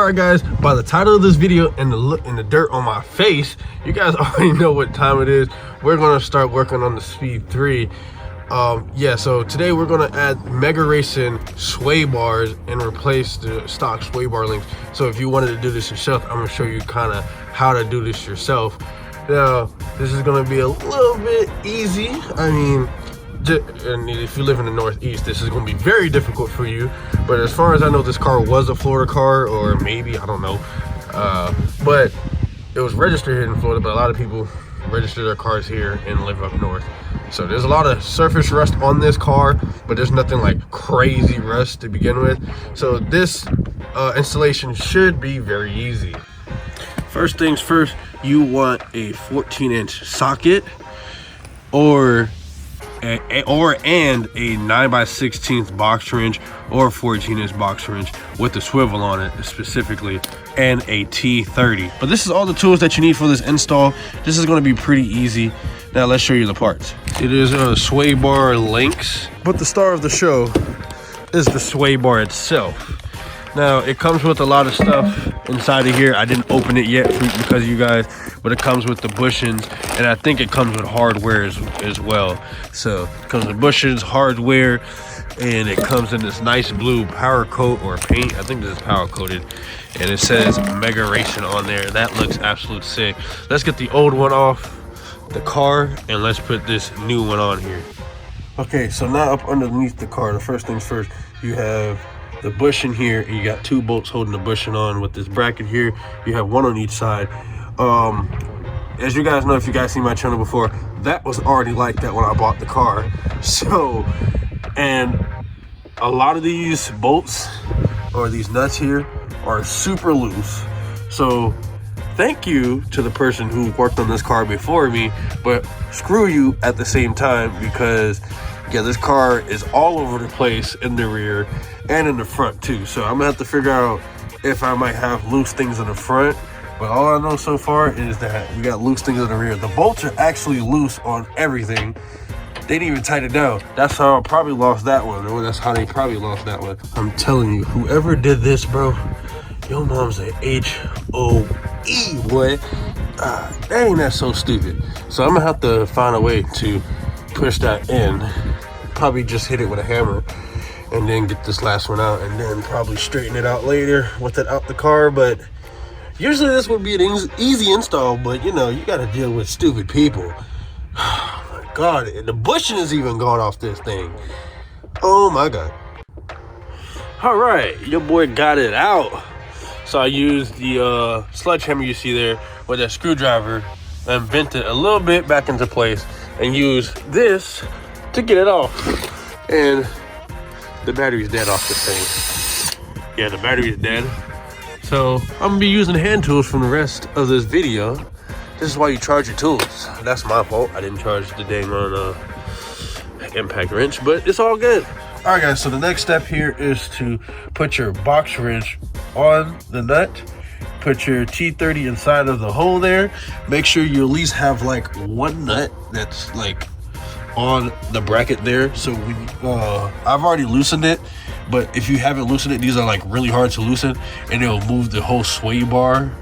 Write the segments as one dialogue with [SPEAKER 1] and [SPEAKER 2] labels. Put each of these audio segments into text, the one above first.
[SPEAKER 1] All right, guys, by the title of this video and the dirt on my face, you guys already know what time it is. We're gonna start working on the Speed 3. Yeah, so today we're gonna add Mega Racing sway bars and replace the stock sway bar links. So if you wanted to do this yourself, I'm gonna show you kind of how to do this yourself. Now, this is gonna be a little bit easy. I mean, and if you live in the Northeast, this is going to be very difficult for you. But as far as I know, this car was a Florida car, or maybe, I don't know. But it was registered here in Florida, but a lot of people register their cars here and live up north. So there's a lot of surface rust on this car, but there's nothing like crazy rust to begin with. So this installation should be very easy. First things first, you want a 14-inch socket and a 9x16 box wrench or 14-inch box wrench with a swivel on it specifically, and a T30. But this is all the tools that you need for this install. This is going to be pretty easy. Now let's show you the parts. It is sway bar links, but the star of the show is the sway bar itself. Now it comes with a lot of stuff inside of here. I didn't open it yet because of you guys, but it comes with the bushings, and I think it comes with hardware as well. So it comes with bushings, hardware, and it comes in this nice blue power coat or paint. I think this is power coated, and it says Mega Racing on there. That looks absolute sick. Let's get the old one off the car and let's put this new one on here. Okay, so now up underneath the car, the first things first, you have the bushing here, and you got two bolts holding the bushing on with this bracket here. You have one on each side. As you guys know, if you guys seen my channel before, that was already like that when I bought the car. So, and a lot of these bolts or these nuts here are super loose. So thank you to the person who worked on this car before me, but screw you at the same time, because yeah, this car is all over the place in the rear and in the front too. So I'm gonna have to figure out if I might have loose things in the front. But all I know so far is that we got loose things in the rear. The bolts are actually loose on everything. They didn't even tighten it down. That's how I probably lost that one. Or that's how they probably lost that one. I'm telling you, whoever did this, bro, your mom's an H-O-E, boy. Dang, that's so stupid. So I'm gonna have to find a way to push that in. Probably just hit it with a hammer and then get this last one out, and then probably straighten it out later with it out the car. But usually this would be an easy install, but you know, you got to deal with stupid people. Oh my God, the bushing is even gone off this thing. Oh my God. All right, your boy got it out. So I used the sledgehammer you see there with that screwdriver and bent it a little bit back into place and used this to get it off. And the battery's dead off this thing. Yeah, the battery's dead. So I'm gonna be using hand tools from the rest of this video. This is why you charge your tools. That's my fault. I didn't charge the dang on impact wrench, but it's all good. All right, guys, so the next step here is to put your box wrench on the nut. Put your T30 inside of the hole there. Make sure you at least have like one nut that's like on the bracket there. So when I've already loosened it, but if you haven't loosened it, these are like really hard to loosen, and it'll move the whole sway bar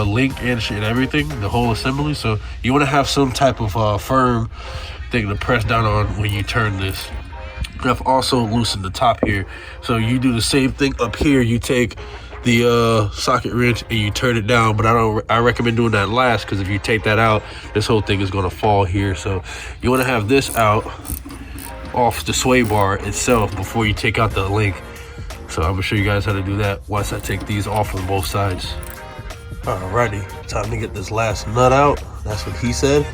[SPEAKER 1] link and shit and everything, the whole assembly. So you want to have some type of firm thing to press down on when you turn this. I've also loosened the top here, so you do the same thing up here. You take the socket wrench and you turn it down, but I recommend doing that last, because if you take that out, this whole thing is going to fall here. So you want to have this out off the sway bar itself before you take out the link. So I'm gonna show you guys how to do that once I take these off on both sides. Alrighty, time to get this last nut out. That's what he said.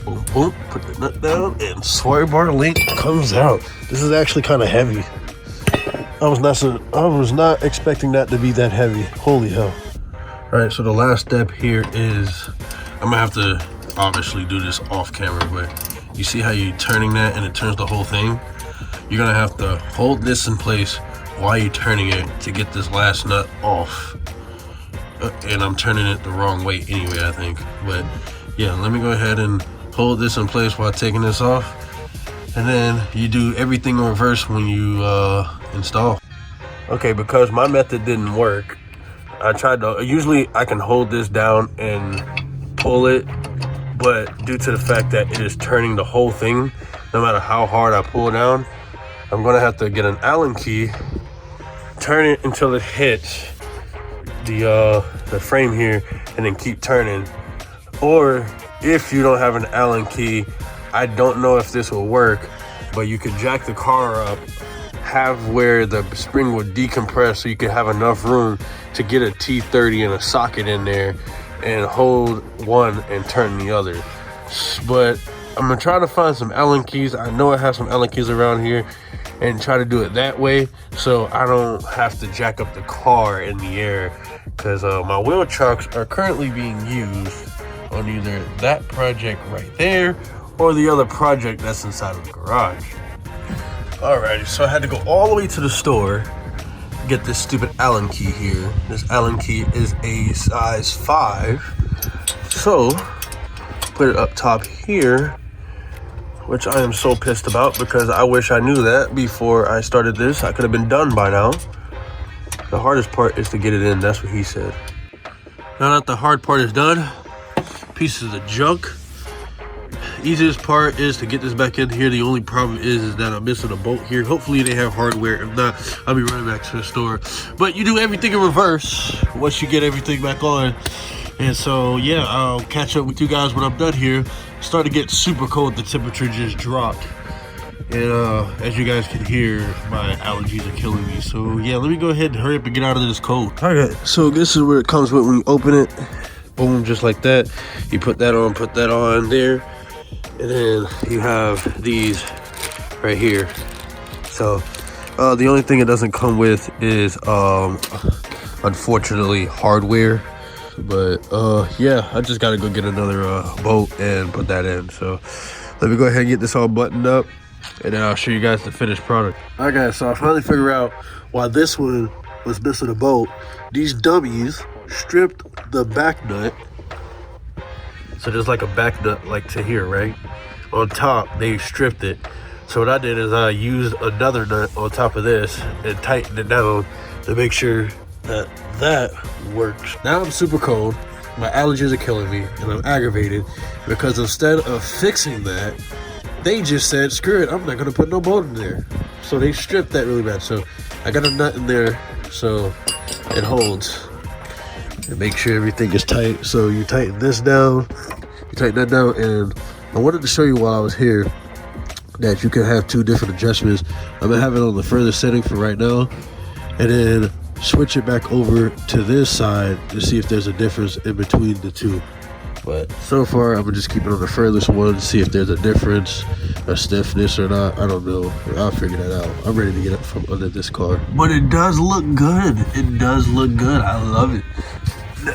[SPEAKER 1] Boom, boom, put the nut down, and sway bar link comes out. This is actually kind of heavy. I was not expecting that to be that heavy. Holy hell. All right, so the last step here is, I'm gonna have to obviously do this off camera, but you see how you're turning that and it turns the whole thing? You're gonna have to hold this in place while you're turning it to get this last nut off. And I'm turning it the wrong way anyway, I think. But yeah, let me go ahead and hold this in place while taking this off. And then you do everything in reverse when you install. Okay, because my method didn't work, I tried to, usually I can hold this down and pull it, but due to the fact that it is turning the whole thing, no matter how hard I pull down, I'm gonna have to get an Allen key, turn it until it hits the frame here, and then keep turning. Or if you don't have an Allen key, I don't know if this will work, but you could jack the car up, have where the spring would decompress so you could have enough room to get a T30 and a socket in there and hold one and turn the other. But I'm gonna try to find some Allen keys. I know I have some Allen keys around here, and try to do it that way so I don't have to jack up the car in the air, because my wheel chocks are currently being used on either that project right there or the other project that's inside of the garage. Alrighty, so I had to go all the way to the store, get this stupid Allen key here. This Allen key is a size 5. So, put it up top here, which I am so pissed about because I wish I knew that before I started this. I could have been done by now. The hardest part is to get it in, that's what he said. Now that the hard part is done, pieces of junk. Easiest part is to get this back in here. The only problem is that I'm missing a bolt here. Hopefully they have hardware. If not, I'll be running back to the store. But you do everything in reverse once you get everything back on. And so, yeah, I'll catch up with you guys when I'm done here. It's starting to get super cold. The temperature just dropped. And as you guys can hear, my allergies are killing me. So, yeah, let me go ahead and hurry up and get out of this cold. All right, so this is what it comes with when you open it. Boom, just like that. You put that on there. And then you have these right here. So the only thing it doesn't come with is unfortunately hardware. But yeah, I just gotta go get another bolt and put that in. So let me go ahead and get this all buttoned up, and then I'll show you guys the finished product. All right guys, so I finally figured out why this one was missing a bolt. These dummies stripped the back nut. So there's like a back nut like to here, right? On top, they stripped it. So what I did is I used another nut on top of this and tightened it down to make sure that that works. Now I'm super cold. My allergies are killing me and I'm aggravated because instead of fixing that, they just said, screw it, I'm not gonna put no bolt in there. So they stripped that really bad. So I got a nut in there so it holds. And make sure everything is tight. So you tighten this down, you tighten that down, and I wanted to show you while I was here that you can have 2 different adjustments. I'm gonna have it on the furthest setting for right now, and then switch it back over to this side to see if there's a difference in between the two. But so far, I'm gonna just keep it on the furthest one, see if there's a difference, a stiffness or not. I don't know. I'll figure that out. I'm ready to get it from under this car. But it does look good. It does look good. I love it.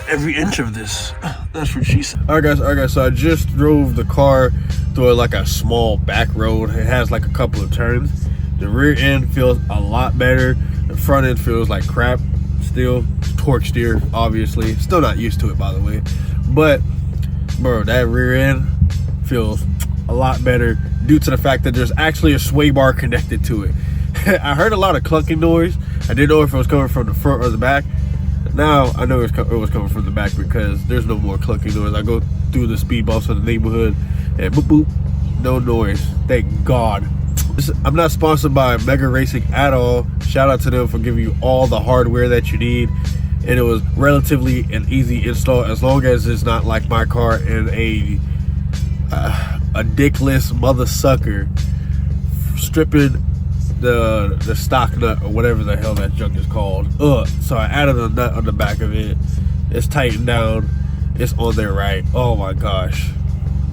[SPEAKER 1] Every inch of this. That's what she said. All right guys, so I just drove the car through like a small back road. It has like a couple of turns. The rear end feels a lot better. The front end feels like crap still. Torx steer, obviously. Still not used to it, by the way. But bro, that rear end feels a lot better due to the fact that there's actually a sway bar connected to it. I heard a lot of clunking noise. I didn't know if it was coming from the front or the back. Now I know it was coming from the back because there's no more clunking noise. I go through the speed bumps of the neighborhood and boop boop, no noise. Thank God. I'm not sponsored by Mega Racing at all. Shout out to them for giving you all the hardware that you need. And it was relatively an easy install as long as it's not like my car and a dickless mother sucker stripping the stock nut or whatever the hell that junk is called. So I added a nut on the back of it. It's tightened down. It's on there right. Oh my gosh.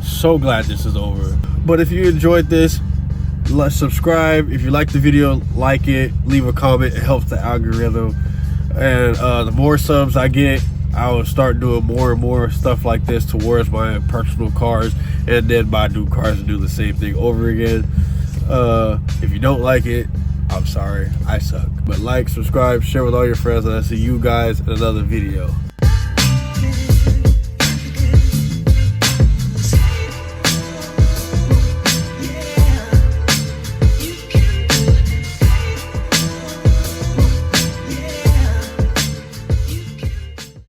[SPEAKER 1] So glad this is over. But if you enjoyed this, let's subscribe. If you like the video, like it, leave a comment. It helps the algorithm. And the more subs I get, I will start doing more and more stuff like this towards my personal cars, and then buy new cars and do the same thing over again. If you don't like it, I'm sorry, I suck. But like, subscribe, share with all your friends, and I'll see you guys in another video.